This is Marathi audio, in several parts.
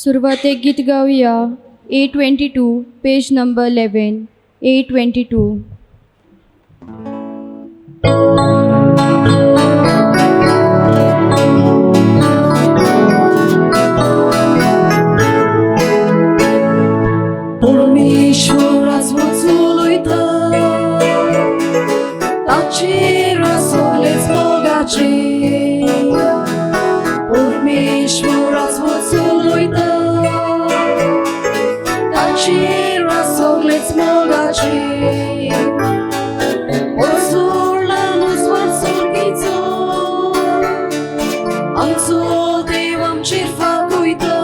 सुरवातेक गीत गाऊया. A22 page number 11. A22. परमेश्वराच वचूलयता ताचेर सगळेच मोगाचे. परमेश्वराच वचूलयता ताचेर सगळेच मोगाचे. वचूळ्ळानूच वर्सुकीचो आमचो देव आमचेर फागोयता.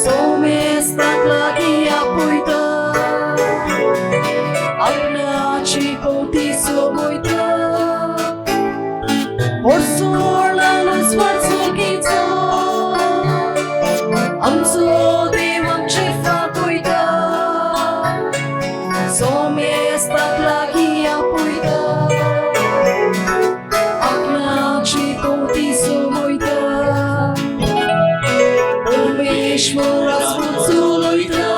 सोमेस्ताक लागीं आपयता आपणाची पोवती सोमयता. वर्सुळ्ळानूच वर्सुकीचो आमचो देव आमचेर फागोयता. सोमेस्ताक लागीं आपयता आपणाची पोवती सोमयता. परमेश्वराच वचूलयता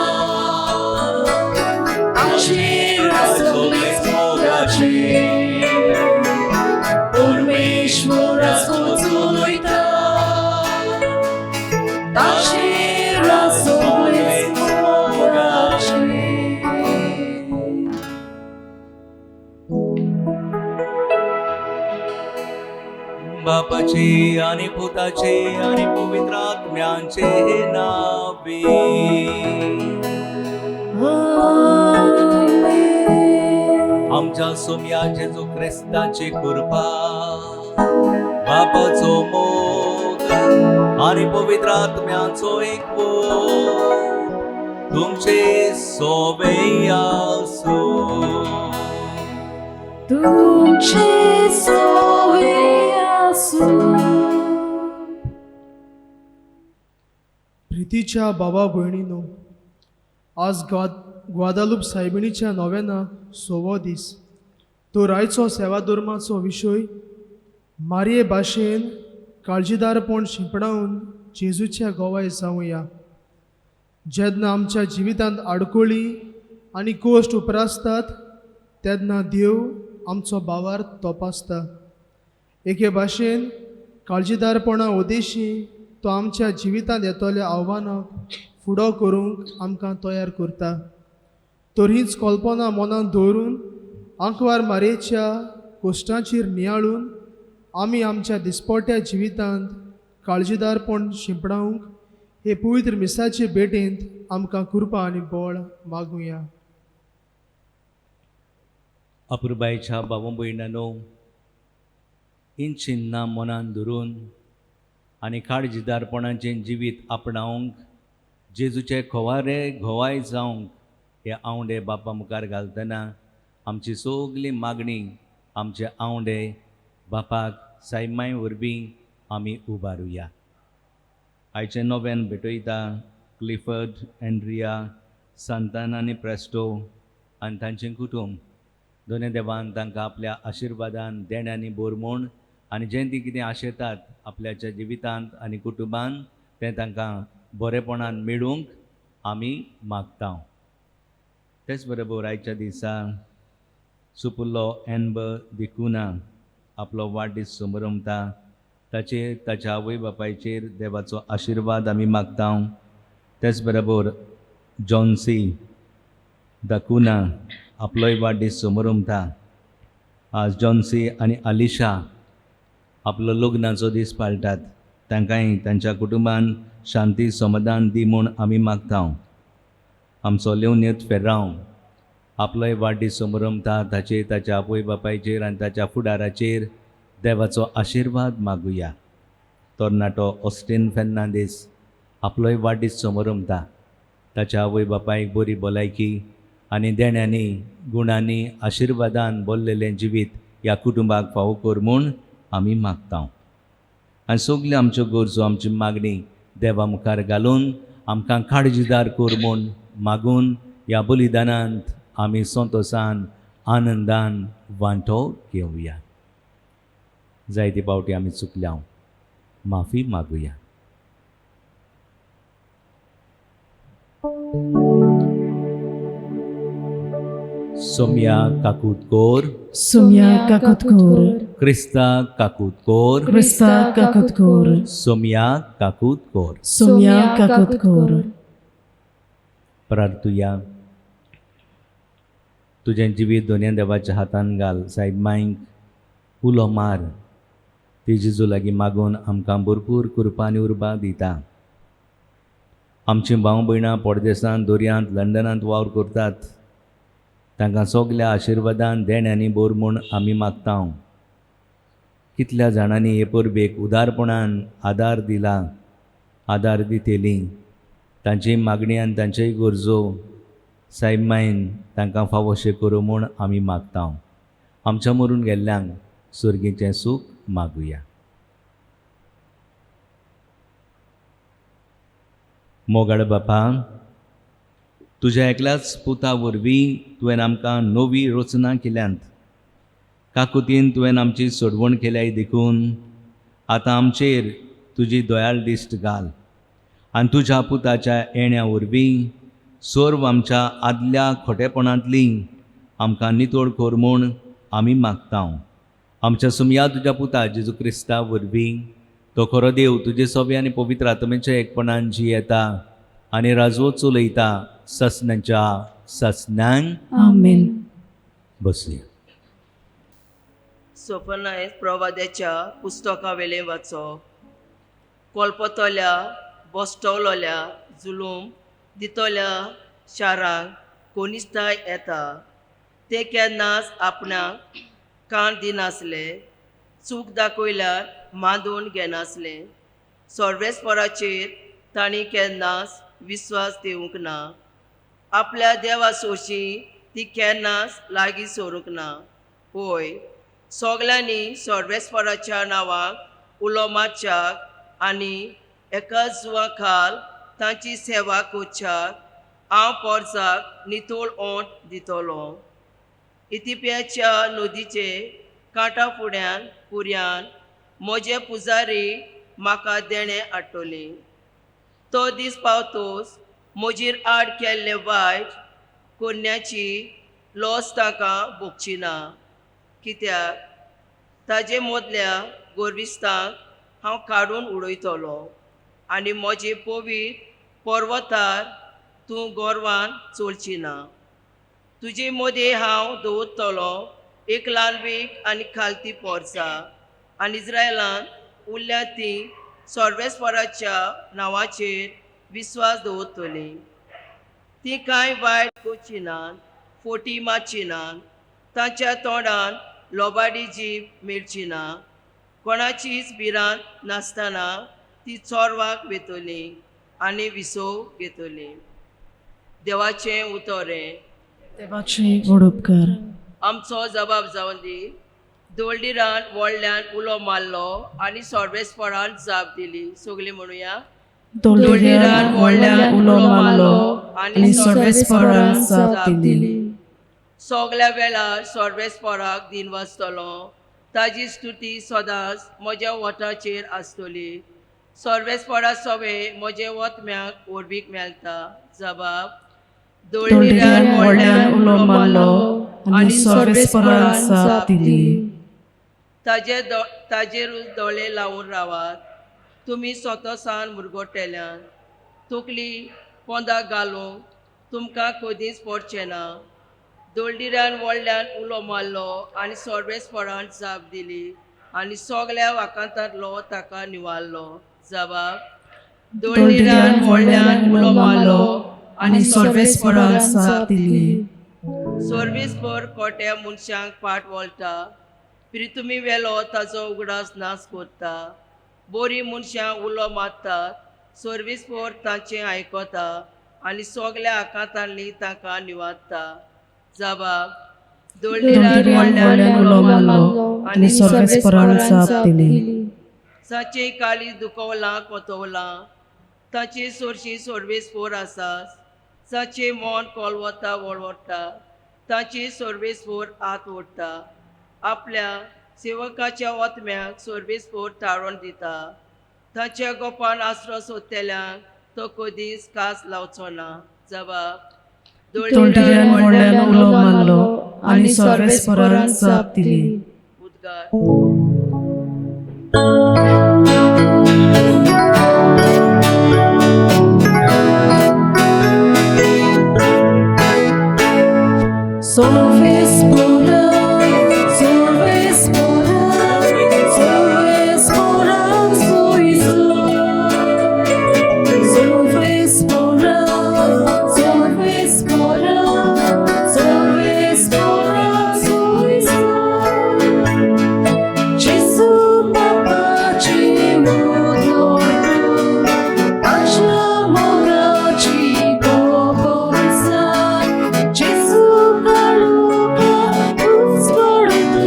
ताचेर सगळेच मोगाचे. परमेश्वराच वचूलयता ताचेर सगळेच मोगाचे. बापाचे आणि पुताचे आणि पवित्र आत्म्यांचे नावे. आमच्या सोम्या जेजू ख्रिस्ताची कृपा, बापाचो मोग आणि पवित्र आत्म्यांचो एकवो तुमचे सोबे आसू. तुमचे सोवे आसू. प्रितीच्या बाबा भयणीनो, आज ग्वादालूप सायबिणीच्या नव्यानाक 6वो दीस. तो रायचो सेवा धर्माचो विशय मारये भाशेन काळजीदारपण शिंपडावन जेजूच्या गोवाय जावया. जेन्ना आमच्या जिवितांत आडकोळी आनी कोश्ट उपरासतात तेन्ना देव आमचो भावार्थ तपासता. एके भाशेन काळजीदारपणा उद्देशी तो आमच्या जिवितांत येतल्या आव्हानाक फुडो करूंक आमकां तयार करता. तर हीच कल्पना मनांत दवरून आंकवार मारयेच्या कोश्टांचेर नियाळून आमी आमच्या दिसपट्ट्या जिवितांत काळजीदारपण शिंपडावंक हे पवित्र मिसाचे भेटेंत आमकां कृपा आनी बळ मागुया. अपुरबायच्या भाव भयणांनो, हीं चिन्नां मनान धरून आनी काळजीदारपणाचें जिवीत आपणावंक जेजूचे खोवारे घोवाय जावंक हे आवंडे बापा मुखार घालतना आमची सगली मागणी आमचे आवंडे बापाक सायमाय वरवीं आमी उबारुया. आयचे नव्यान भेटयता क्लिफर्ड, एंड्रिया, सांतान आनी प्रेस्टो आनी तांचें कुटुंब. दोनूय देवान तांकां आपल्या आशिर्वादान देण्यांनी भरमूण आनी जें ती कितें आशेतात आपल्याच्या जिवितांत आनी कुटुंबान तें तांकां बरेपणान मेळूंक आमी मागता. तेच बरोबर आयच्या दिसा सुपुल्लो एनबर दिकुना आपलो वाडदीस समरमता. ताचेर ताच्या आवय बापायचेर देवाचो आशिर्वाद आमी मागता. तेच बरोबर जॉन्सी दाकुना आपलोय वाडदीस समरमता. आज जॉन्सी आनी अलिशा आपलो लग्नाचो दीस पाळटात. तांकांय तांच्या कुटुंबान शांती समाधान दी म्हूण आमी मागता. आमचो लेवनेत फेर्रांव आपलोय वाडदीस समरमता. ताचेर ताच्या आवय बापायचेर आनी ताच्या फुडाराचेर देवाचो आशिर्वाद मागुया. तोरणाटो ऑस्टीन फेर्नांदीस आपलोय वाडदीस समरमता. ताच्या आवय बापायक बरी भलायकी आनी देण्यांनी गुणांनी आशिर्वादान भरलेलें जिवीत ह्या कुटुंबाक फावो कर म्हूण आमी मागता. आनी सगल्यो आमच्यो गरजो आमची मागणी देवा मुखार घालून आमकां काळजीदार कर म्हूण मागून ह्या बलिदानांत आमी संतोशान आनंदान वांटो घेवया. जायते पावटी आमी चुकल्या, माफी मागुया. Somya Kakutkor, Sumia Kakutkor, Krista Kakutkor, Krista Kakutkor, Somya Kakutkor. Sumia Kakutkor. प्रार्थुया. तुझें जिवीत दोनया देवाच्या हातान घाल. साहेब मांयक उलो मार. ती जेजू लागीं मागून आमकां भरपूर कृपा आनी उर्बा दिता. आमची भाव भयणां परदेसांत, दर्यांत, लंडनांत वावर करतात. तांकां सगल्या आशिर्वादान देण्यांनी भर म्हूण आमी मागता. कितल्या जाणांनी हे परबेक उदारपणान आदार दिला, आदार दितेली. तांची मागणी आनी तांच्योय गरजो सायब मायन तांकां फावोशें करूं म्हूण आमी मागता. आमच्या मरून गेल्ल्यांक सुर्गेचें सूख मागुया. मोगाळ बापा, तुज्या एकल्याच पुता वरवीं तुवें आमकां नवी रचना केल्यांत. काकुतीन तुवें आमची सोडवण केल्याय देखून आतां आमचेर तुजी दयाळ दिश्ट घाल. आनी तुज्या पुताच्या येण्या वरवीं सर्व आमच्या आदल्या खोटेपणांतली आमकां नितोड कर म्हूण आमी मागता. आमच्या सुमया तुज्या पुता जेजू क्रिस्ता वरवीं तो खरो देव तुजे सोबे आनी पवित्र आत्मेच्या एकपणान जी येता आनी राजवो चलयता ससनांच्या ससनांक. Amen. बसया. सोफनायस प्रवाद्याच्या पुस्तका वेले वाचप. कोलपतल्या बसटवलोल्या जुलूम दितोल्या शारांक कोनिस्ताय येता. ते केन्नाच आपणाक कान दिनासले, चूक दाखयल्यार मांदून घेनासले. सर्वेस्पराचेर तांणी केन्नाच विस्वास दिवंक ना. आपल्या देवा सोशी ती केन्नाच लागीं सोरूंक ना. पळय, सगल्यांनी सर्वेस्पराच्या नांवाक उलो मारच्याक आनी एका जुवा खाल तांची सेवा करच्याक हांव पोरसाक नितोळ ओंठ दितलो. इथियोपियाच्या नदीचे कांटा फुड्यान पुर्यान म्हजे पुजारी म्हाका देणे हाडटली. तो दीस पावतोच म्हजेर आड केल्ले वायट कोन्याची लॉस ताका भोगची ना. कित्याक ताजे मदल्या गोरविस्तांक हांव काडून उडयतलो आनी म्हजे पवित्र पर्वतार तूं गोरवान चलची ना. तुजे मदें हांव दवरतलो एक लालवीक आनी खालती पोरसां आनी इस्रायलांत उरल्या ती सर्वेस्पराच्या नांवाचेर विस्वास दवरतली. ती कांय वायट करची नात, फोटी मारची नात. तांच्या तोंडान लोबाडी जीब मेळची ना. कोणाचीच भिरांत नासतना ती चोरवाक वेतली आनी विसव घेतली. देवाचें उतोरें. देवाचे वडोपकार. आमचो जबाब जावन दी. दोळडीरान व्हडल्यान उलो मारलो आनी सर्वेस्परान जाप दिली. सगळीं म्हणुया. दोळडीरान व्हडल्यान उलो मारलो आनी सर्वेस्परान जाप दिली. सगल्या वेळार सर्वेस्पराक दिन वाचतलो. ताजी स्तुती सदांच म्हज्या ओठाचेर आसतली. सर्वेस्परा सवे म्हजे वतम्याक ओरबीक मेळटा. जबाब. दोळडीरान व्हडल्यान उलो मारलो आनी सर्वेस्परान जाप दिली. ताजेरूच दोळे लावून रावात. तुमी स्वतसान मुरगोटेल्यान तकली पोंदाक घालूंक तुमकां कधीच पडचें ना. दोळडीरान व्हडल्यान उलो मारलो आनी सर्वेस्परान जाप दिली आनी सगल्या वाकांतांतलो ताका निवारलो. जबाब. दोळडीरान व्हडल्यान उलो मारलो आनी सर्वेस्परान जाप दिली. सर्वेस्पर खोट्या मनशांक पाट वळटा. प्रितुमी वेलो ताचो उगडास नाश करता. बरी मनशां उलो मारतात. सर्वेस्पर तांचें आयकता आनी सगल्या आकांतांनी तांकां निवारता. जबाब. दोळडीरान व्हडल्यान उलो मारलो आनी सर्वेस्परान जाप दिली. ताची काळी दुखवलां कोतवलां. ताची चडशी सर्वेस्पर आसात. ताचें मोन कोलवता वळवटा. ताची सर्वेस्पर हात ओडटा. आपल्या सेवकाच्या वतम्याक सर्वेस्पर ताळोन दिता. ताच्या गोपान आसरो सोदतेल्यांक तो कधीच कास लावचो ना. जबाब दोलटिऱ्यान व्हडल्यान उलो मारलो आनी सर्वेस्परान जाप दिली. उद्गार Sorvespora, sorvespora, sorvespora, sorvespora, sorvespora, sorvespora, Gesù Papa ci modlordu, Așa moga ci govorza, Gesù kaluka uzvordu,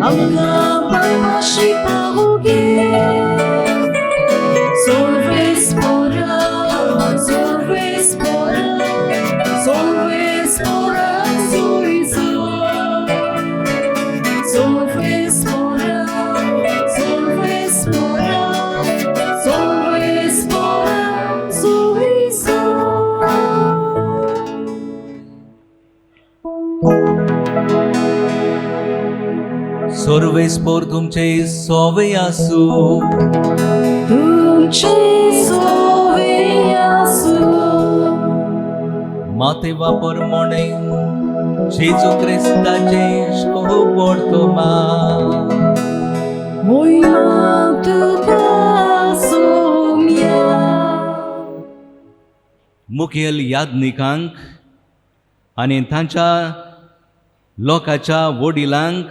Amga Papa și pahuge. Sorvespora, sorvespora, sorvespora, sorvespora, sorvespora, sorvespora, सर्वेस्पोर तुमचे सोवे आसू. तुमचे सोवे आसू. माते वापर मोणे जेजू क्रिस्ताचे शोभ पडतोमा. Moja tuka somia. मुखेल याज्ञिकांक आनी तांच्या लोकाच्या वडिलांक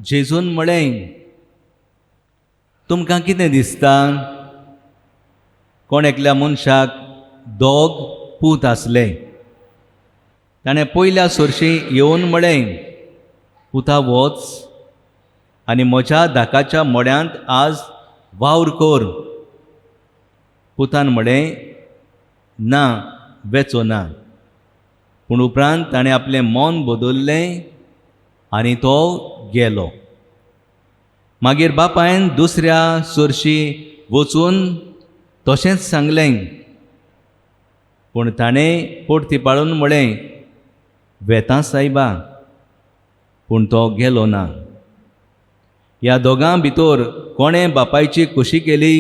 जेजून म्हळें, तुमकां कितें दिसता? कोण एकल्या मनशाक दोग पूत आसले. ताणें पयल्या सुरशी येवन म्हळें, पुता वच आनी म्हज्या धाकाच्या मड्यांत आज वावर कर. पुतान म्हळें, ना, वेचो ना. पूण उपरांत ताणें आपलें मन बदल्लें आनी तो गेलो. मागीर बापायन दुसऱ्या सुरशी वचून तशेंच सांगलें. पूण ताणें पोरती पाळून म्हळें, वेता सायबा. पूण तो गेलो ना. ह्या दोगां भितर कोणें बापायची खोशी केली?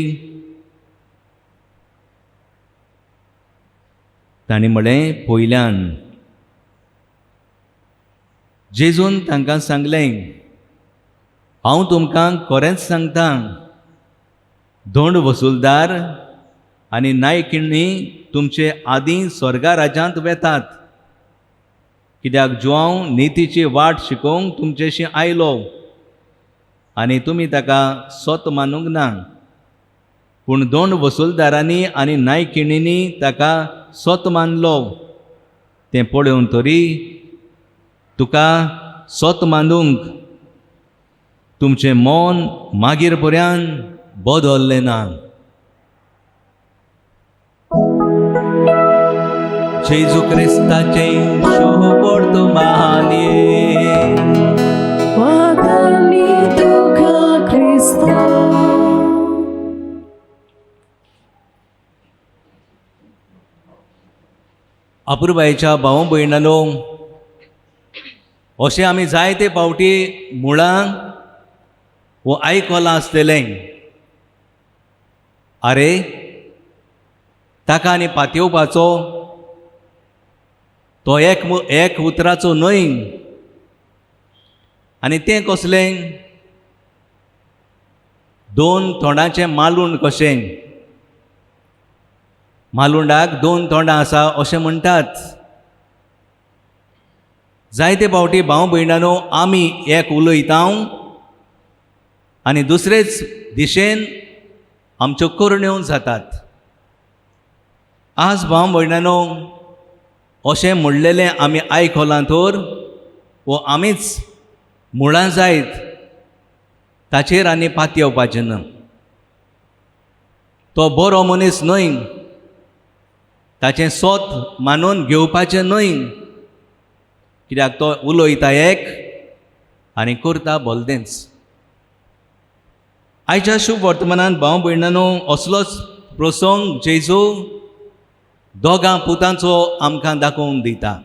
ताणें म्हळें, पयल्यान. जेजून तांकां सांगलें, हांव तुमकां खरेंच सांगतां, धोंड वसूलदार आनी नायकिणी तुमचे आदीं स्वर्गा राज्यांत वेतात. कित्याक जुआंव नितीची वाट शिकोवंक तुमचेशी आयलो आनी तुमी ताका सोत मानूंक ना. पूण दोंड वसूलदारांनी आनी नायकिणींनी ताका सोत मानलो. तें पळोवन तरी तुका सोत मानूंक तुमचें मन मागीर पर्यान बदल्लें ना. जेजू क्रिस्ताचे शोभ पडतोमानिये. Ładami Ducha Chrysta. अपुरबायेच्या भाव भयणानो, अशें आमी जायते फावटी मुळां वो आयकलां आसतलें. आरे, ताका आनी पातयेवपाचो तो एक उतराचो न्हय. आनी तें कसलें? दोन तोंडाचें मालूंड कशें. मालुंडाक दोन तोंडां आसा अशें म्हणटात. जायते फावटी भाव भयणानो आमी एक उलयता आनी दुसरेच दिशेन आमच्यो करण्यो जातात. आज भाव भयणानो अशें म्हणलेलें आमी आयकलां तर वो आमीच मुळां जायत ताचेर आनी पातयेवपाचें ना. तो बरो मनीस न्हय, ताचें सोत मानून घेवपाचें न्हय. कित्याक तो उलयता एक आनी करता भलतेंच. आयच्या शुभ वर्तमानांत भाव भयणानो असलोच प्रसंग जेजू दोगां पुतांचो आमकां दाखोवन दिता.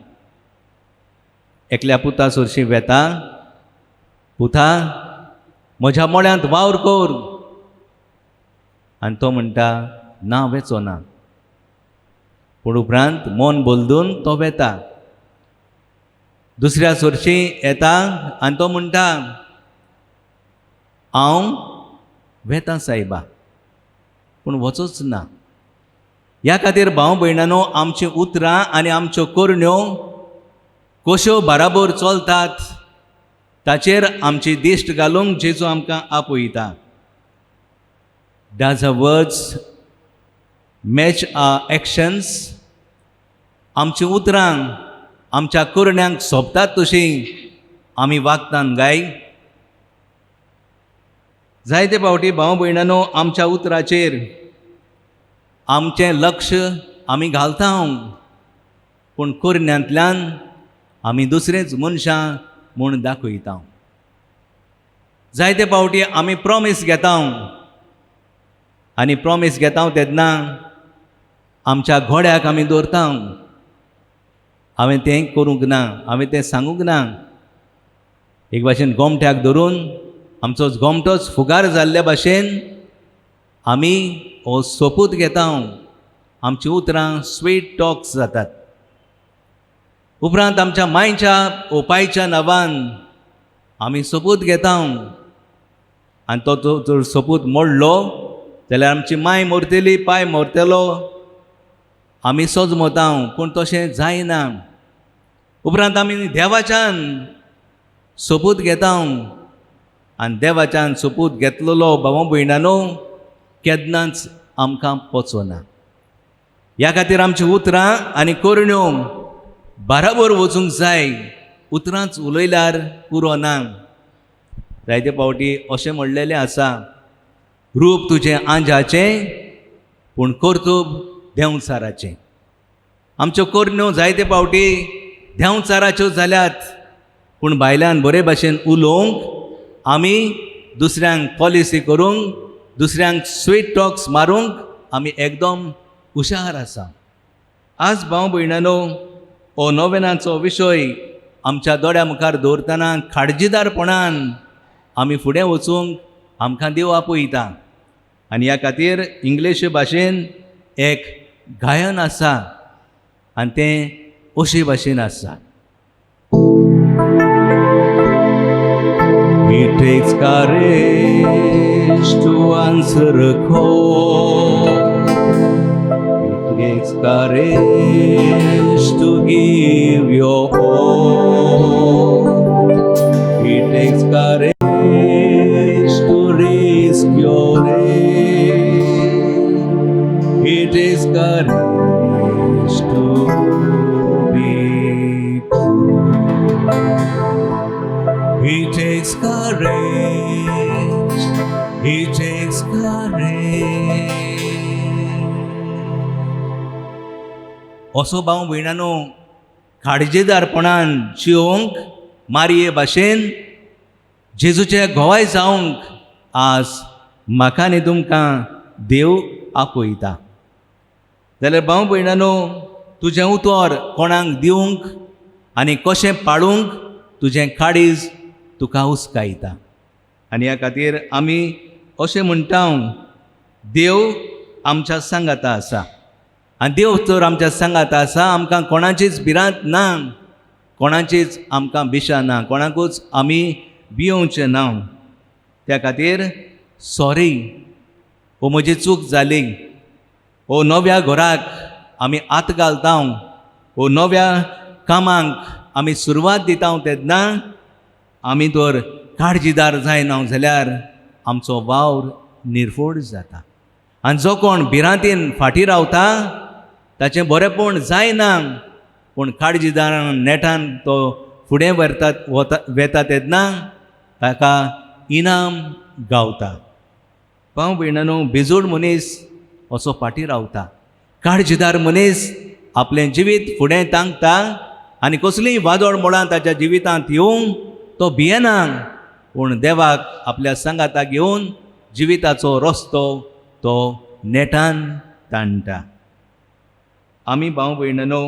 एकल्या पुता सरशी वेता, पुता म्हज्या मोळ्यांत वावर कोर, आनी तो म्हणटा ना वेचो ना. पूण उपरांत मन बोलदून तो वेता. दुसऱ्या चोरशी येता आनी तो म्हणटा हांव वेता सायबा, पूण वचोच ना. ह्या खातीर भाव भयणांनो, आमची उतरां आनी आमच्यो कोरण्यो कश्यो बाराबर चलतात ताचेर आमची दिश्ट घालूंक जेजू आमकां आपयता. Does our words match our actions? आमची उतरां आमच्या कोरण्यांक सोबतात तशीं आमी वागतात काय? जायते फावटी भाव भयणांनो, आमच्या उतराचेर आमचें लक्ष आमी घालता, पूण कोरण्यांतल्यान आमी दुसरेंच मनशां म्हूण दाखयता. जायते फावटी आमी प्रॉमीस घेता आनी प्रॉमीस घेता तेन्ना आमच्या घोड्याक आमी दवरता. हांवें तें करूंक ना, हांवें तें सांगूंक ना. एक भाशेन गोमट्याक धरून आमचो गोमटोच फुगार जाल्ल्या भाशेन आमी हो सोपूत घेता. आमची उतरां स्वीट टॉक्स जातात. उपरांत आमच्या मांयच्या ओपायच्या नांवान आमी सोपूत घेता, आनी तो जर सोपूत मोडलो जाल्यार आमची मांय मरतली, पाय मरतलो, आमी सोजमोता. पूण तशें जायना. उपरांत आमी देवाच्यान सोपूत घेता, आनी देवाच्यान सोपूत घेतलेलो भाव भयणांनो केन्नाच आमकां पचोना. ह्या खातीर आमची उतरां आनी कोरण्यो बाराबर वचूंक जाय. उतरांच उलयल्यार पुरो ना. जायते फावटी अशें म्हणलेलें आसा, रूप तुजें आंजाचें पूण कर्तूब देंवचाराचें. आमच्यो कोरण्यो जायते फावटी देंवचाराच्यो जाल्यात, पूण भायल्यान बरे भाशेन उलोवंक आमी दुसऱ्यांक पॉलिसी करूंक, दुसऱ्यांक स्वीट टॉक्स मारूंक आमी एकदम हुशार आसा. आज भाव भयणांनो, हो नोवेनाचो विशय आमच्या दोळ्या मुखार दवरतना खाडजीदारपणान आमी फुडें वचूंक आमकां देव आपयता. आनी ह्या खातीर इंग्लीश भाशेन एक गायन आसा, आनी तें अशे भाशेन आसा. It takes courage to answer a call. It takes courage to give your all. It takes courage to risk your aim. It takes courage to be true. It takes courage. It takes courage. असो भाव भयणांनो, खाडजेदारपणान जिवंक मारये भाशेन जेजूचे घोवाय जावंक आज म्हाका आनी तुमकां देव आपयता. जाल्यार भाव भयणांनो, तुजें उतर कोणाक दिवंक आनी कशें पाळूंक तुजें काळीज तुका हुस्कायता. आनी ह्या खातीर आमी अशें म्हणटा, देव आमच्या सांगाता आसा. आनी देव तर आमच्या सांगाता आसा, आमकां कोणाचीच भिरांत ना, कोणाचीच आमकां भिशा ना, कोणाकूच आमी भियोवचें ना. त्या खातीर सॉरी, हो म्हजी चूक जाली. हो नव्या घराक आमी आत घालता, हो नव्या कामांक आमी सुरवात दिता तेन्ना आमी तर काळजीदार जायना जाल्यार आमचो वावर निर्फोड जाता. आनी जो कोण भिरांतीन फाटीं रावता ताचें बरेंपण जायना, पूण काळजीदारान नेटान तो फुडें वेता तेन्ना ताका इनाम गावता. भाव भयणांनो, बेजोड मनीस असो फाटीं रावता. काळजीदार मनीस आपलें जिवीत फुडें तांकता आनी कसलीय वादळ मोडां ताच्या जिवितांत येवंक तो भियेना, पूण देवाक आपल्या सांगाताक घेवन जिविताचो रस्तो तो नेटान ताणटा. आमी भाव भयणनो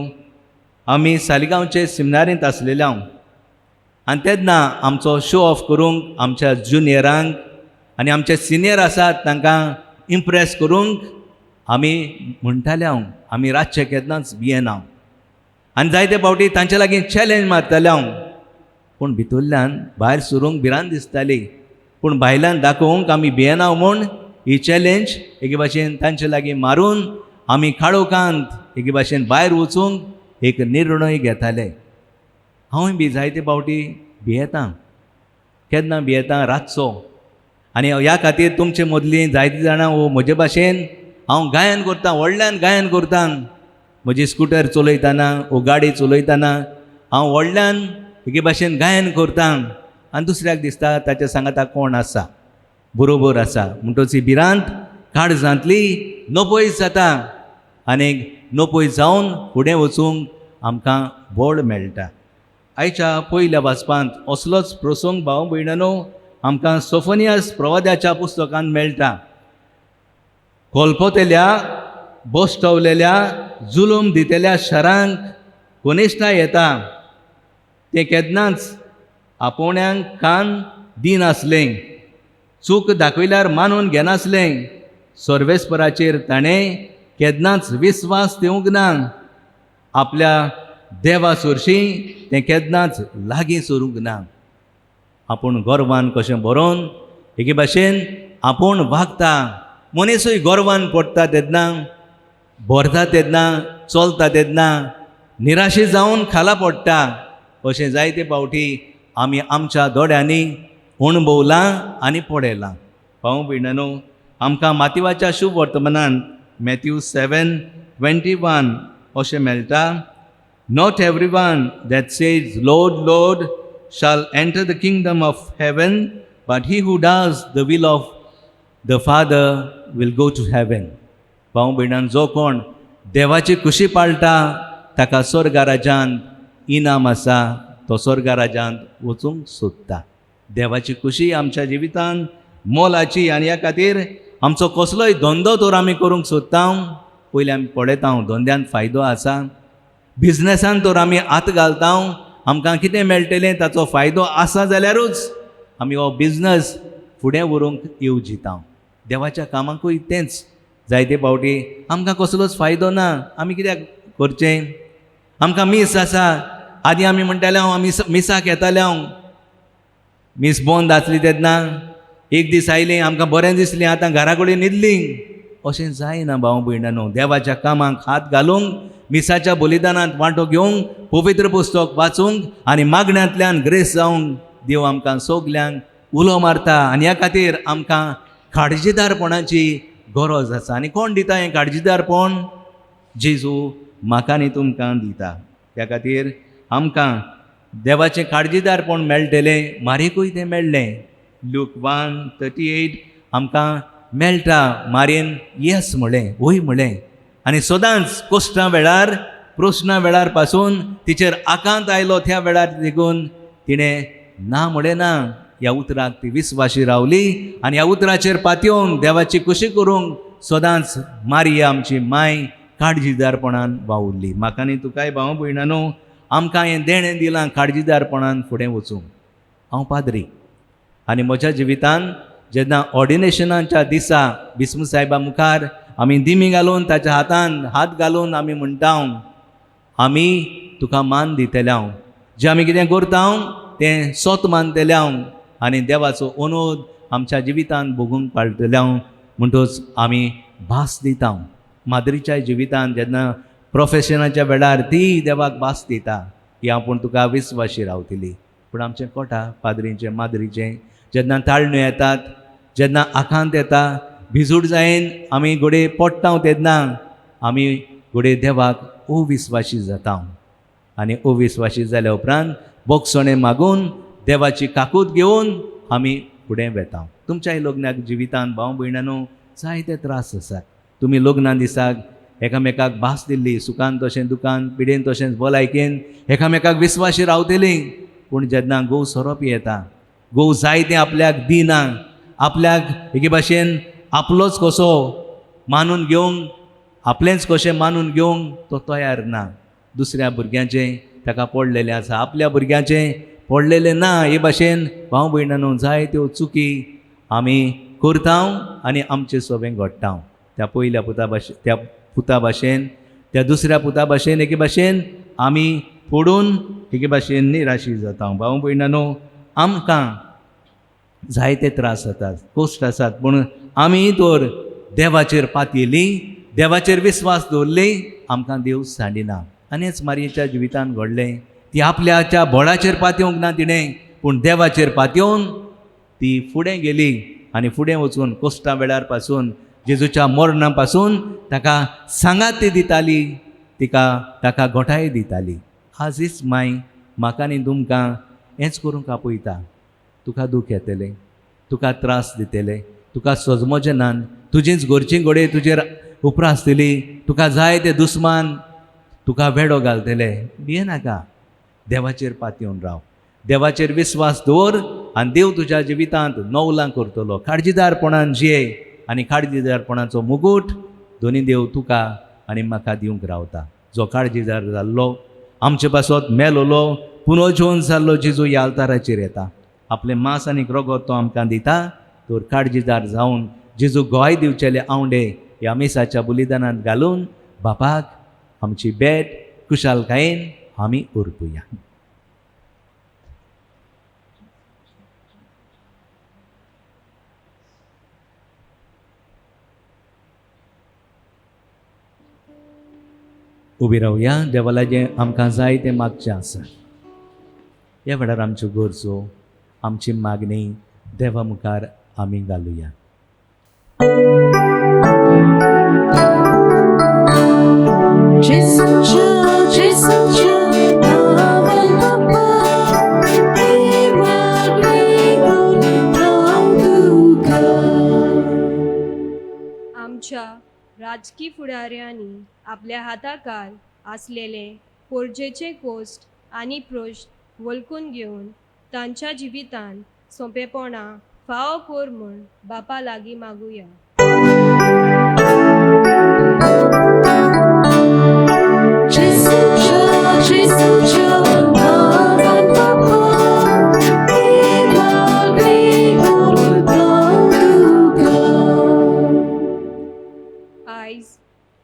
आमी सालिगांवचे सिमनारींत आसलेले हांव आनी तेन्ना आमचो शो ऑफ करूंक आमच्या ज्युनियरांक आनी आमचे सिनियर आसात तांकां इम्प्रेस करूंक आमी म्हणटाले हांव आमी रातचे केन्नाच भियेना आनी जायते फावटी तांचे लागीं चॅलेंज मारताले हांव पूण भितरल्यान भायर सरूंक भिरांत दिसताली पूण भायल्यान दाखोवंक आमी भियेना म्हूण ही चॅलेंज एके भाशेन तांचे लागीं मारून आमी काळोखांत एके भाशेन भायर वचूंक एक निर्णय घेताले हांवूय बी जायते फावटी भियेतां केन्ना भियेतां रातचो आनी ह्या खातीर तुमचे मदलीं जायतीं जाणां वो म्हजे भाशेन हांव गायन करतां व्हडल्यान गायन करतां म्हजी स्कुटर चलयतना वो गाडी चलयतना हांव व्हडल्यान एके भाशेन गायन करतां आनी दुसऱ्याक दिसता ताच्या सांगाता कोण आसा बरोबर आसा म्हणटच ही भिरांत काळजांतली नपयस जाता आनीक नपयस जावन फुडें वचूंक आमकां बळ मेळटा आयच्या पयल्या वाचपांत असलोच प्रसंग भाव भयणानो आमकां सोफोनियास प्रवाद्याच्या पुस्तकांत मेळटा कोलपोतेल्या बोस्टवलेल्या जुलूम दितेल्या शारांक कोनिश्टाय येता ते केन्नाच आपोवण्यांक कान दिनासलें चूक दाखयल्यार मानून घेनासलें सर्वेस्पराचेर ताणें केन्नाच विस्वास दिवंक ना आपल्या देवा सुरशी तें केन्नाच लागीं सरूंक ना आपूण गोरवान कशें बरोवन एके भाशेन आपूण वागता मनीसूय गोरवान पडटा तेन्ना भरता तेन्ना चलता तेन्ना निराशी जावन खाला पडटा अशें जायते फावटी आमी आमच्या दोळ्यांनी अणभवलां आनी पळयलां भाव भयणानो आमकां मातिवाच्या शुभ वर्तमानांत मॅथ्यू 7:21 अशें मेळटा Not everyone that says, Lord, Lord, shall enter the kingdom of heaven, but he who does the will of the Father will go to heaven. भाव भयणान जो कोण देवाची खुशी पाळटा ताका स्वर्गा राज्यांत इनाम आसा तो स्वर्गा राज्यांत वचूंक सोदता देवाची खुशी आमच्या जिवितांत मोलाची आनी ह्या खातीर आमचो कसलोय धंदो तर आमी करूंक सोदता पयलीं आमी पळयता धंद्यान फायदो आसा बिझनेसान तर आमी हात घालता आमकां कितें मेळटलें ताचो फायदो आसा जाल्यारूच आमी हो बिझनस फुडें व्हरूंक येवजिता देवाच्या कामाकूय तेंच जायते फावटी आमकां कसलोच फायदो ना आमी कित्याक करचें आमकां मीस आसा आदी आमी म्हणटाले आमी मिसाक येताले मीस बंद आसली तेन्ना एक दीस आयलीं आमकां बरें दिसलें आतां घरा कडेन न्हिदलीं अशें जायना भाव भयणानो देवाच्या कामाक हात घालूंक मिसाच्या बलिदानांत वांटो घेवंक पवित्र पुस्तक वाचूंक आनी मागण्यांतल्यान ग्रेस जावंक देव आमकां सगल्यांक उलो मारता आनी ह्या खातीर आमकां काळजीदारपणाची गरज आसा आनी कोण दिता हें काळजीदारपण जेजू म्हाका आनी तुमकां दिता त्या खातीर आमकां देवाचें काळजीदारपण मेळटलें मारेकूय तें मेळ्ळें लूक 1:38 आमकां मेळटा मारेन येस म्हळें वय म्हळें आनी सदांच कोश्टां वेळार प्रश्ना वेळार पासून तिचेर आकांत आयलो त्या वेळार देखून तिणें ना म्हळें ना ह्या उतराक ती विस्वाशी रावली आनी ह्या उतराचेर पातयेवन देवाची खुशी करूंक सदांच मारिया आमची माय काळजीदारपणान वावुरली म्हाका आनी तुकाय भाव भयणानो आमकां हें देणें दिलां काळजीदारपणान फुडें वचूंक हांव पाद्री आनी म्हज्या जिवितांत जेन्ना ऑर्डिनेशनाच्या दिसा बिस्मू सायबा मुखार आमी दिमी घालून ताच्या हातांत हात घालून आमी म्हणटा आमी तुका मान दितले जें आमी कितें करता तें सोत मानतले आनी देवाचो अनोद आमच्या जिवितांत भोगूंक पाळटले म्हणटच आमी भास दिता माद्रीच्या जिवितांत जेन्ना प्रोफेशनाच्या वेळार ती देवाक भास दिता की आपूण तुका विस्वाशी रावतली पूण आमचें कोटा पाद्रीचें माद्रीचें जेन्ना ताळण्यो येतात जेन्ना आकांत येता भिजूड जायन आमी घोडे पडटा तेन्ना आमी घोडे देवाक अविस्वाशी जाता आनी अविस्वाशी जाल्या उपरांत बोगसणें मागून देवाची काकूत घेवन आमी फुडें वेता तुमच्याय लग्नाक जिवितांत भाव भयणानो जायते त्रास आसात तुमी लग्ना दिसाक एकामेकाक भास दिल्ली सुखान तशें दुखान पिडेन तशेंच भलायकेन एकामेकाक विस्वाशी रावतलीं पूण जेन्ना घोव सोरोप येता घोव जाय तें आपल्याक दिना आपल्याक एके भाशेन आपलोच कसो मानून घेवंक आपलेंच कशें मानून घेवंक तो तयार ना. दुसऱ्या भुरग्याचें ताका पडलेलें आसा, आपल्या भुरग्याचें पडलेलें ना. हे भाशेन भाव भयणांनो जायत्यो चुकी आमी करता आनी आमचें सगळें घडटा. त्या पयल्या पुता भाशेन त्या दुसऱ्या पुता भाशेन एके भाशेन आमी पडून एके भाशेन निराशी जाता. भाव भयणांनो, आमकां जायते त्रास जातात, कोश्ट आसात, पूण आमी तर देवाचेर पातयली, देवाचेर विस्वास दवरली, आमकां देव सांडिना. आनी हेच मारयेच्या जिवितान घडलें. ती आपल्याच्या बळाचेर पातयोंक ना तिणें, पूण देवाचेर पातयोवन ती फुडें गेली आनी फुडें वचून कोश्टा वेळार पासून जेजूच्या मरणा पासून ताका सांगात दिताली, ताका घोटाय दिताली. आजच माय म्हाका आनी तुमकां हेंच करूंक आपयता. तुका दूख येतलें, तुका त्रास दितले, तुका सजमोजनान तुजीच घरचीं घोडे तुजेर उपरा आसतली, तुका जाय ते दुस्मान तुका वेडो घालतले. भियेनाका, देवाचेर पातयेवन राव, देवाचेर विस्वास दवर आनी देव तुज्या जिवितांत नवलां करतलो. काळजीदारपणान जिये आनी काळजीदारपणाचो मुगूट दोनी देव तुका आनी म्हाका दिवंक रावता. जो काळजीदार जाल्लो, आमचे पासत मेलोलो, पुनर्जीवन जाल्लो जेजू ह्या आल्ताराचेर येता, आपले मांस आनी रगत तो आमकां दिता. तर काळजीदार जावन जेजू गोंय दिवचेले आवंडे ह्या मिसाच्या बलिदानांत घालून बापाक आमची भेट कुशालकायेन आमी उरपुया. उबी रावया. देवाला जें आमकां जाय तें मागचें आसा. ह्या वेळार आमच्यो गरजो, आमची मागणी देवा मुखार आमी घालुया. आमच्या राजकी फुडाऱ्यांनी आपल्या हाताकार असलेले पोरजेचे कोस्ट आनी प्रश्न वळखून घेवन तांच्या जिवितान सोंपेपणा फावो कोर म्हूण बापा लागीं मागुया. आयज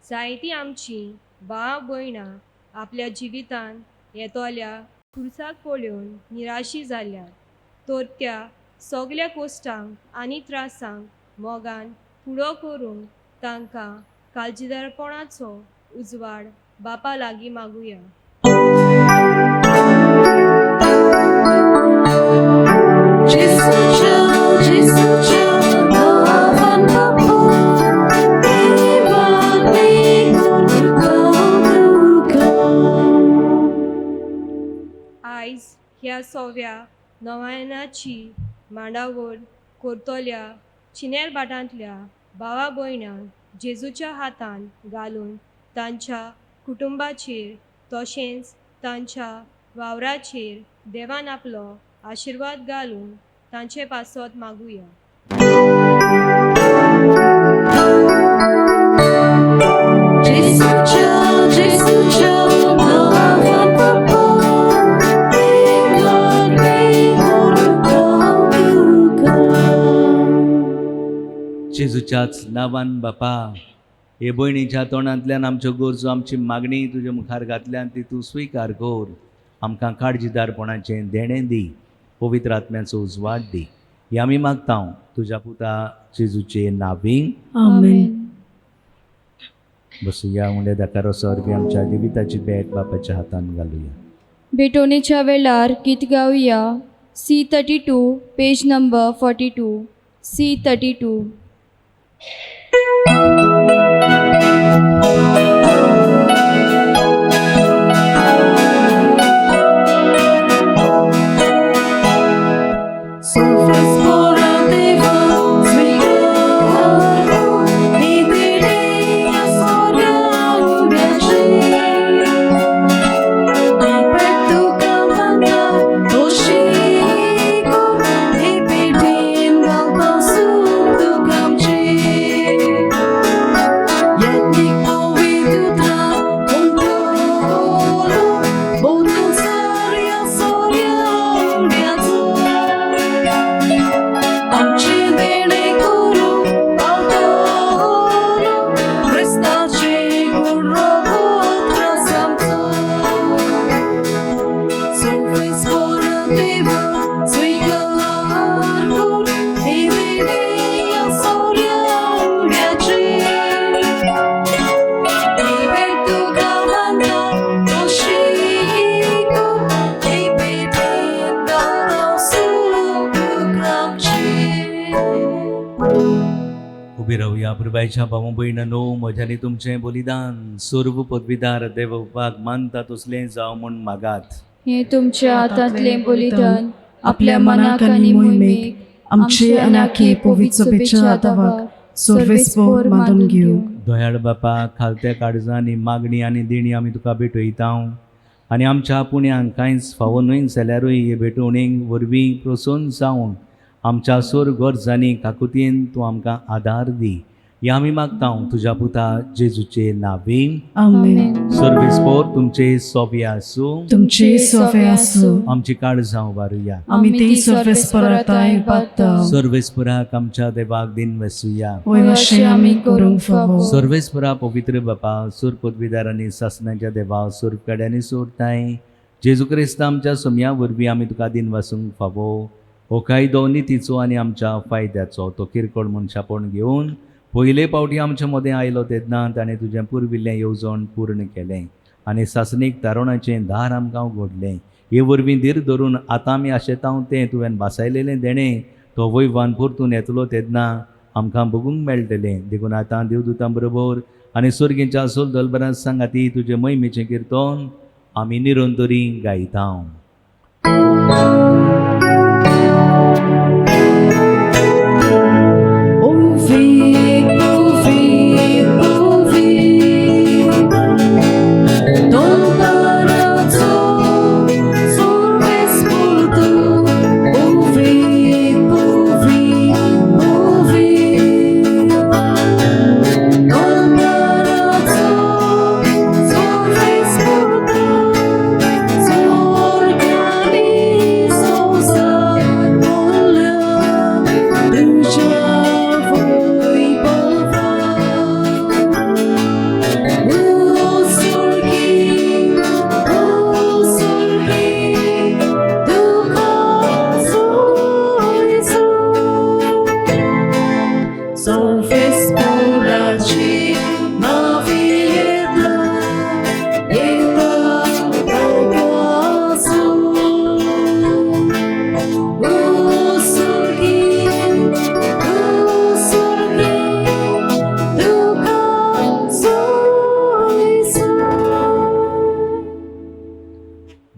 जायतीं आमची भाव भयणां आपल्या जिवितान येतोल्या खुर्साक पळोवन निराशी जाल्यात. तर त्या सगल्या कोश्टांक आनी त्रासांक मोगान फुडो करूंक तांकां काळजीदारपणाचो उजवाड बापा लागीं मागुया. आयज ह्या सव्या नव्यानाची मांडावळ करतल्या चिनेल भाटांतल्या भावा भयणांक जेजूच्या हातान घालून तांच्या कुटुंबाचेर तशेंच तांच्या वावराचेर देवान आपलो आशिर्वाद घालून तांचे पासत मागुया. जेजूच्याच नांवान बापा, हे भयणीच्या तोंडांतल्यान आमच्यो गरजो, आमची मागणी तुज्या मुखार घातल्यान ती तूं स्विकार कर. आमकां काळजीदारपणाचें देणें दी, पवित्र आत्म्याचो उजवाड दी. हे आमी मागता तुज्या पुता जेजूचे नांवीं. आमेन. बसुया. उंडे दाकारोसर बी आमच्या जिविताची भेट बापाच्या हातान घालुया. भेटोवणेच्या वेळार गीत गावया. C32 page number 42. C32. Yet उबे रावया. पुरबायच्या भाव भयणांनो, म्हज्यानी तुमचें बलिदान सर्व पदवीदार देवबाग मानता तसलें जावं म्हूण मागात. हे तुमच्या हातांतले बलिदान आपल्या मनाक आनी मोहिमेक आमचे अनाखे पवित्र सभेच्या आदाराक सर्वेस्पोर मानून घेवं. दयाळ बापा, खालत्या काळजांनी मागणी आनी देणी आमी तुका भेटयता आनी आमच्या पुण्यांक कांयच फावो न्हय जाल्यारूय हे भेटवणेक वरवीं प्रसन्न जावन आमच्या सोर गरजांनी काकुतीन तूं आमकां आदार दी. हे आमी मागता तुज्या पुता जेजूचे नांवें. आमेन. सर्वेस्पोर तुमचे सोबे आसूं. तुमचे सोवे आसूं. आमची काळजां उबारुया. आमी ती सर्वेस्पराताय पातता. सर्वेस्पराक आमच्या देवाक दिन वसूया. वयशे आमी करूंक फावो. सर्वेस्परा पवित्र बापा, सूर पदवीदारांनी सासणाच्या देवा सूर कड्यांनी सोडताय जेजू क्रिस्त आमच्या सोम्या वरवीं आमी तुका दिन वासूंक फावो. हो कायदो नितीचो आनी आमच्या फायद्याचो तो किरकोळ मनशापण घेवन पयले फावटी आमचे मदें आयलो तेन्ना ताणें तुजें पुर्विल्लें येवजण पूर्ण केलें आनी सासणीक तारुणाचें दार आमकां उगडलें. हे वरवीं धीर धरून आतां आमी आशेता तें तुवें बासायलेलें देणें तो वैवान परतून येतलो तेन्ना आमकां बगूंक मेळटलें. देखून आतां देवदूतां बरोबर आनी सुर्गेच्या सोल दलबरां सांगाती तुजें महिमेचें किर्तन आमी निरंतरी गायता.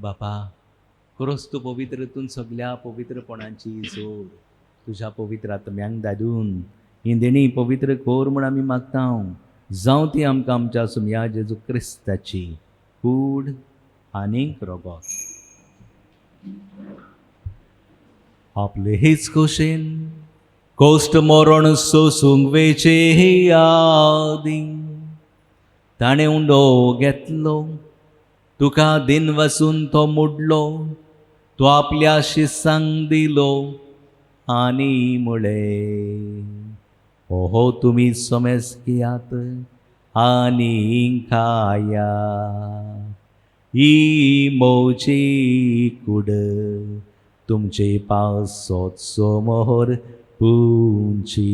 बापा, खरोच तूं पवित्रतून सगळ्या पवित्रपणाची सोड तुझ्या पवित्र आत्म्यांक धाडून ही देणी पवित्र कोर म्हूण आमी मागता. जावं ती आमकां आमच्या सुम्या जेजू क्रिस्ताची कूड आनीक रोगोत. आपले हेच खोशेन कोश्ट मरण सोसूंक वेचे हे यादी ताणें उंडो घेतलो तुका दिन वसून तो मुडलो तो आपल्या शिसांक दिलो आनी मुळे ओहो तुमी सोमेस घेयात आनी खाया ही मोची कूड तुमचे पावसोत समोर पुंची.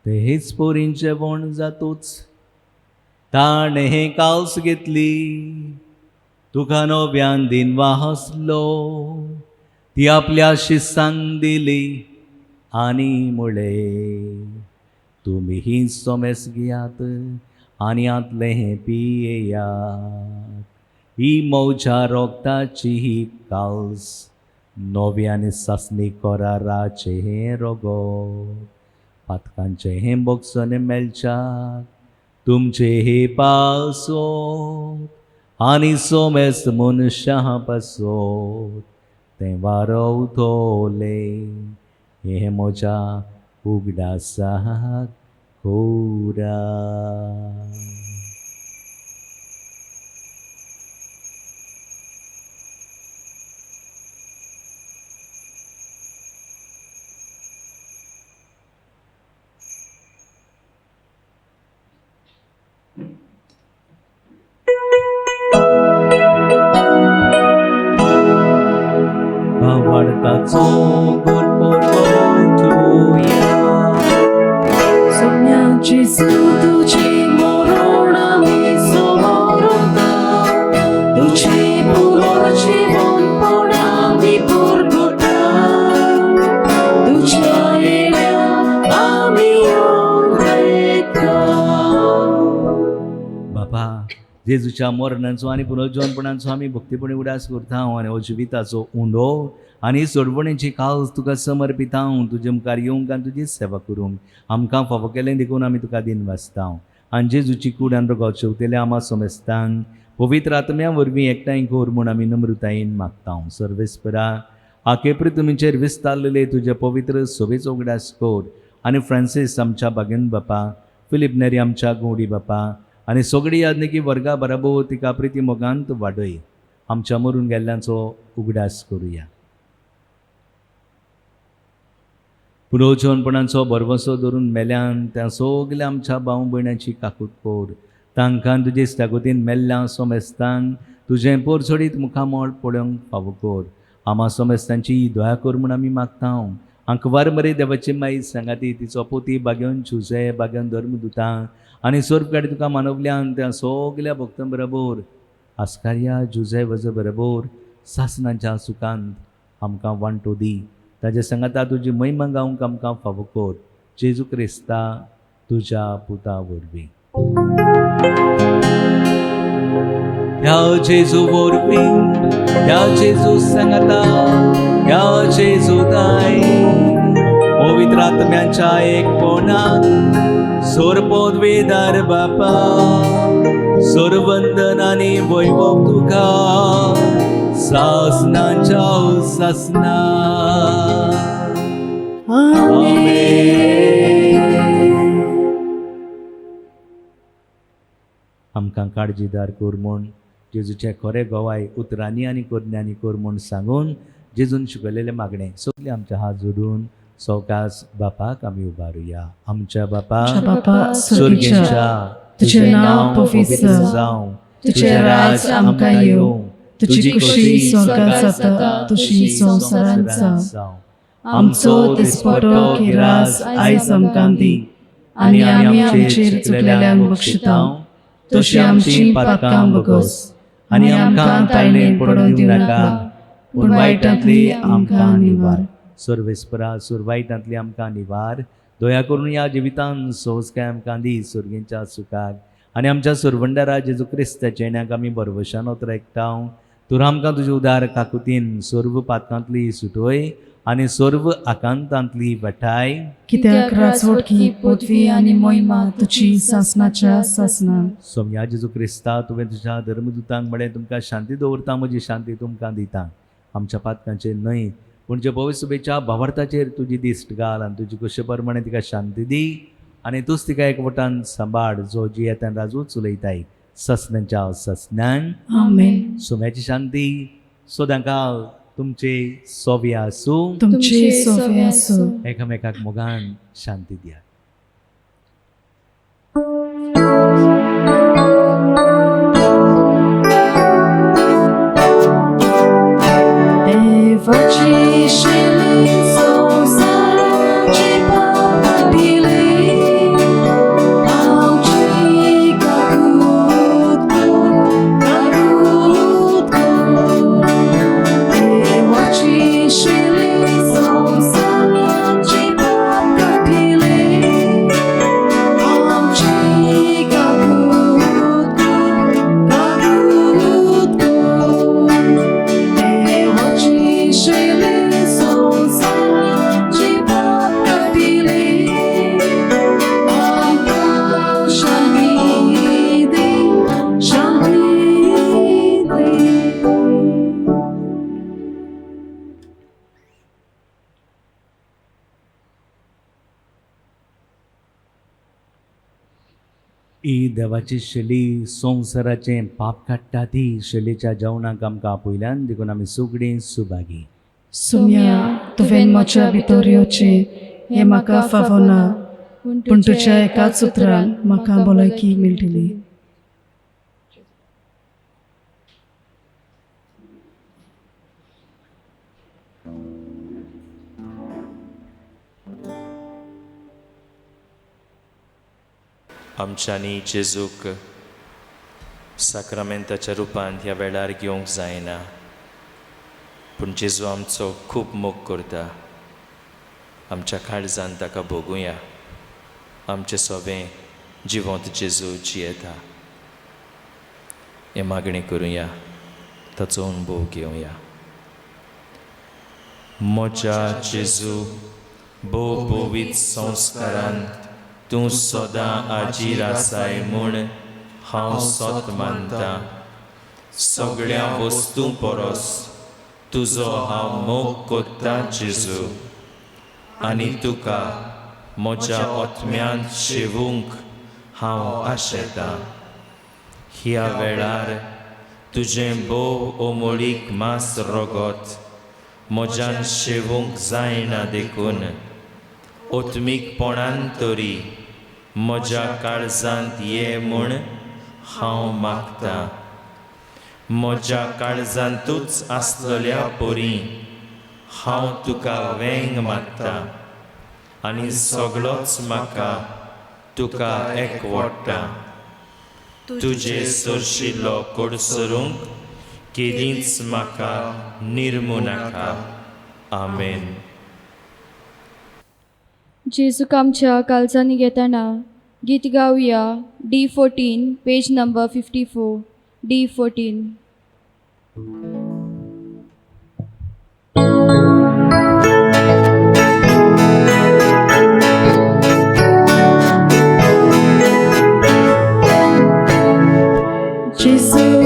ते हेच पोरींचे वण जातूच ताणे हे काल्स घेतली तुका नव्यान दिनवा हसलो ती आपल्या शिसांक दिली आनी मुळे तुमी ही सोमेस घेयात आनी आतले हे पियेयात. ही मौच्या रोगताची ही काल्स नव्यान सासणी कराराचे हे रोगोत पातकांचे हे बोगसोने मेलच्याक तुमचे हे पासोत आनी सोमेस मनशां पासोत ते वारवतोले हे म्हज्या उगडासाक खोरा. वाडताचो गोड पोरगो तूं जेजू तुझे मरण आम्ही समोरता तुझे पुनर्जीवनपण आम्ही परगटा तुझ्या येण्या आम्ही येता बापा जेजूच्या मरणाचो आनी पुनर्जीवनपणाचो आमी भक्तीपणी उडास करता आनी हो जिविताचो उंडो आनी सोडवणेची काळज तुका समर्पिता तुजे मुखार येवंक आनी तुजी सेवा करूंक आमकां फावो केलें देखून आमी तुका दिन वाचता आनी जेजूची कूड आनी रगत शेवतेले आमा सोमेस्तान पवित्र आत्म्या वरवीं एकठांय कर म्हूण आमी नम्रतायेन मागता सर्वेस्परा आखे पृथ्वीचेर विस्तारलेले तुजे पवित्र सोबेचो उगडास कर आनी फ्रांसीस आमच्या बागेन बापा फिलीप नेरी आमच्या गोडी बापा आनी सगळी यादनेकी वर्गा बराबर तिका प्रिती मोगांत वाडय आमच्या मरून गेल्ल्यांचो उगडास करुया पुनर्जीवनपणाचो भरवसो धरून मेल्यान त्या सगल्या आमच्या भाव भयणांची काकूट कर तांकां तुजे इश्टागतीन मेल्ल्या सोमेस्तान तुजें पोरसोडीत मुखामोळ पळोवंक फावो कर आमा सोमेस्तांची दया कर म्हूण आमी मागता अंकवार मरे देवाची माई सांगाती तिचो पोती बागेवन जुजे बागेवन धर्मदुतां आनी सोर्पकाडी तुका मानवल्यान त्या सगल्या भक्तां बरोबर आस्कार्या जुजे वज बरोबर सासणांच्या सुखांत आमकां वांटो दी ताजे सांगाता तुजी महिमा गावंक आमकां फावो कर जेजू क्रिस्ता तुज्या पुता वरवीं ह्या जेजू वरवीं ह्या जेजू सांगाता ह्या जेजू दाय पवित्र आत्म्याच्या एकपणान सोरपोदवेदार बापा सोरवंदन आनी वैभव तुका सासनाच्या सासना आमकां काळजीदार कर म्हूण जेजूचे खरे गोवाय उतरांनी आनी कोरण्यांनी कर म्हूण सांगून जेजून शिकयलेले मागणे सगळे आमचे हात जोडून सवकास बापाक आमी उबारुया आमच्या बापा सुर्गेच्या तुझे नांव पवित्र जावं तुझे राज आमकां येवं तुझी खुशी स्वर्गात जाता तशी संवसारांत जावं आमचो दिसपटो किरास आयज आमकां दी आनी आमी आमचेर चुकलेल्यांक बक्षितांव तशी आमची पातकां बगस आनी आमकां ताळणेन पडून दिवं नाका पूण वायटांतली आमकां निवार सर्वेस्परा सुरवाईटांतली आमकां निवार दया करून ह्या जिवितांत सोंसकाय आमकां दी सुरगेंच्या सुखाक आनी आमच्या सुरवंडारा जेजू क्रिस्ताच्या येण्याक आमी बरवशान उतरायता तर आमकां तुजे उदार काकुतीन सर्व पातकांतली सुटोय आनी सर्व आकांतांतली वटाय कित्याक राजवटकी पदवी आनी मोहिमा तुजी सासनाच्या सासना सोम्या जेजू क्रिस्ता तुवें तुज्या धर्मदुतांक म्हळें तुमकां शांती दवरता म्हजी शांती तुमकां दिता आमच्या पातकांचेर न्हय पूण जे भविसभेच्या भावार्थाचेर तुजी दिश्ट घाल आनी तुजी कशे प्रमाणे तिका शांती दी आनी तूंच तिका एकवटान सांबाळ जो जी येतान राजूच उलयताय ससनांच्या ससनान आमेन सोम्याची शांती सोदांकाल तुमचे सोबे आसूं तुमचे सोफे आसूं एकामेकाक मोगान शांती दिया देवाची शेली संवसाराची पाप दिली आमची काकूत देवाची शेली संवसाराची पाप दिली आमची काकूत देवाची शेली संवसाराची पाप दिली आमकां शांती दी शांती दी ही देवाची शेली संवसाराचें पाप काडटा ती शेलीच्या जेवणाक आमकां पयल्यान देखून आमी सगळीं सुभागी सुम्या तुवें म्हज्या भितर येवचें हें म्हाका फावो ना पूण तुज्या एकाच उतरान म्हाका भलायकी मेळटली आमच्यांनी जेजूक साक्रामेंताच्या रुपांत ह्या वेळार घेवंक जायना, पूण जेजू आमचो खूब मोग करता. आमच्या काळजांत ताका भोगुया. आमचें सोबें जिवंत जेजू जियेता. हे मागणी करुया, ताचो अनुभव घेवया. म्हज्या जेजू, भोवभोवीत संस्कारांत तूं सदां आजीर आसाय म्हूण हांव सोत मानतां. सगळ्या वस्तू परस तुजो हांव मोग कोत्तां जेजू, आनी तुका म्हज्या ओतम्यांत शेवूंक हांव आशेतां. ह्या वेळार तुजें बोव ओमळीक मास रोगोत म्हज्यान शेवूंक जायना देखून ओतमीकपणान तरी म्हज्या काळजांत ये म्हूण हांव मागतां. म्हज्या काळजांतूच आसलेल्या पोरी हांव तुका वेंग मागतां, आनी सगळोच म्हाका तुका एकवडटा. तुजे सरशिल्लो कोडसरूंक केलींच म्हाका निर्मू नाका. आमेन. जेजूक आमच्या काळजांनी घेताना गीत गावया. D14 page number 54. D14. Jesu,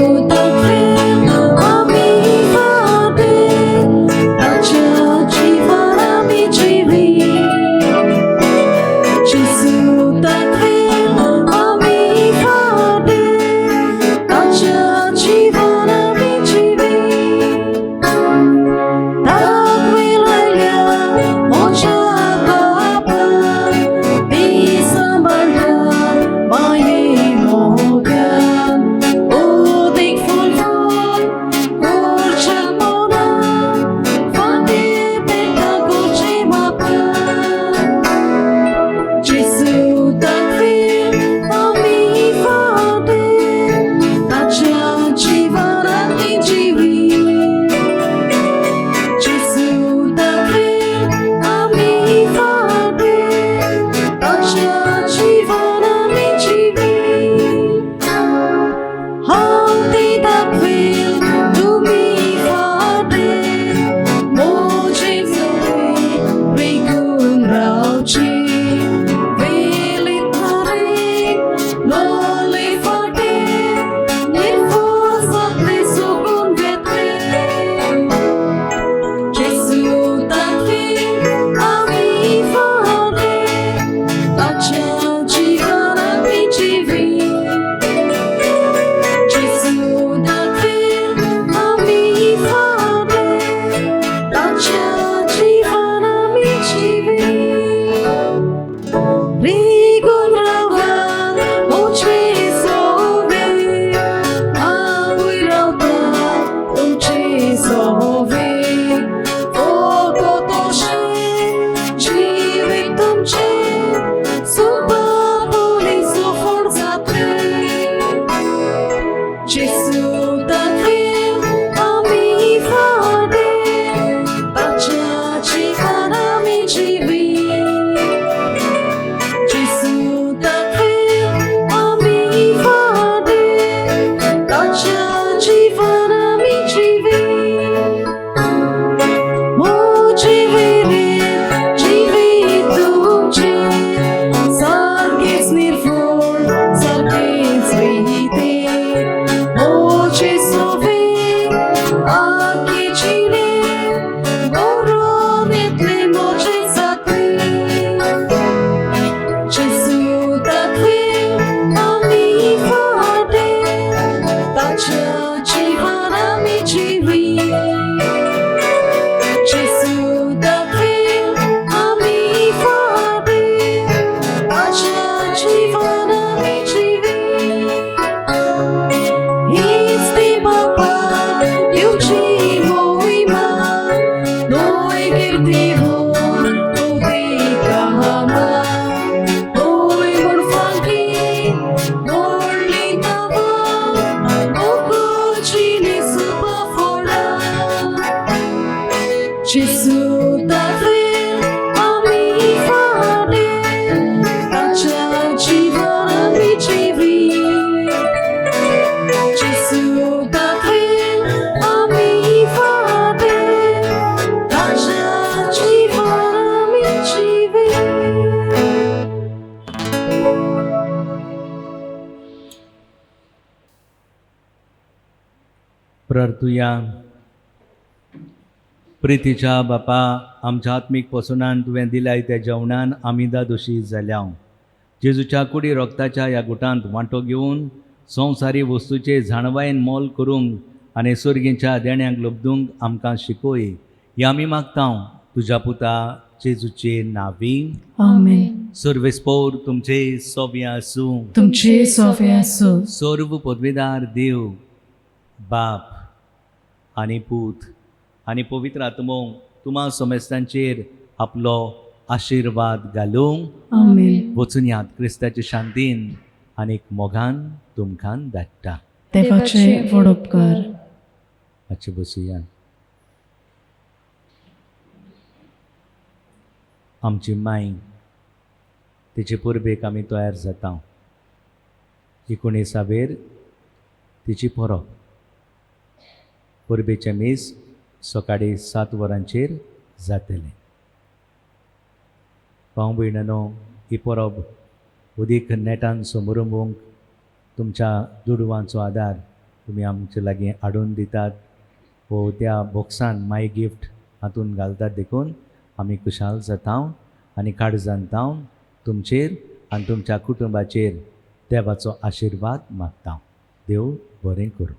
प्रार्थुया. प्रितीच्या बापा, आमच्या आत्मीक पसुनान तुवें दिलाय त्या जेवणान आमी दोशी जाल्या. जेजूच्या कुडी रोगताच्या ह्या गुटांत वांटो घेवन संवसारी वस्तूचे जाणवायेन मोल करूंक आनी सुर्गीच्या देण्यांक लबदूंक आमकां शिकोय. हे आमी मागता तुज्या पुता जेजूचे नांवी. आमेन. सर्वेस्पोर तुमचे सोबे आसूं. तुमचे सोवे आसूं. सर्व पदवीदार देव बाप आनी पूत आनी पवित्र आत्मो तुम्हा समेस्तांचेर आपलो आशिर्वाद घालूं. आमेन. वचून यात क्रिस्ताच्या शांतीन आनीक मोगान तुमकां धाडटा. देवाचे व्हड उपकार. मातशें बसुया. आमची माय तिचे पुर्बेक आमी तयार जाता. 19 तिची परब. पुर्बेचे मीस सकाळी 7 वरांचेर जातले. भाव भयणांनो, ही परब उदीक नेटान समोरुंबूंक तुमच्या दुडवांचो आदार तुमी आमचे लागीं हाडून दितात वो त्या बॉक्सान माय गिफ्ट हातून घालतात देखून आमी खुशाल जाता आनी काळजांत तुमचेर आनी तुमच्या कुटुंबाचेर देवाचो आशिर्वाद मागता. देव बरें करूं.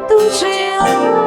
तुझे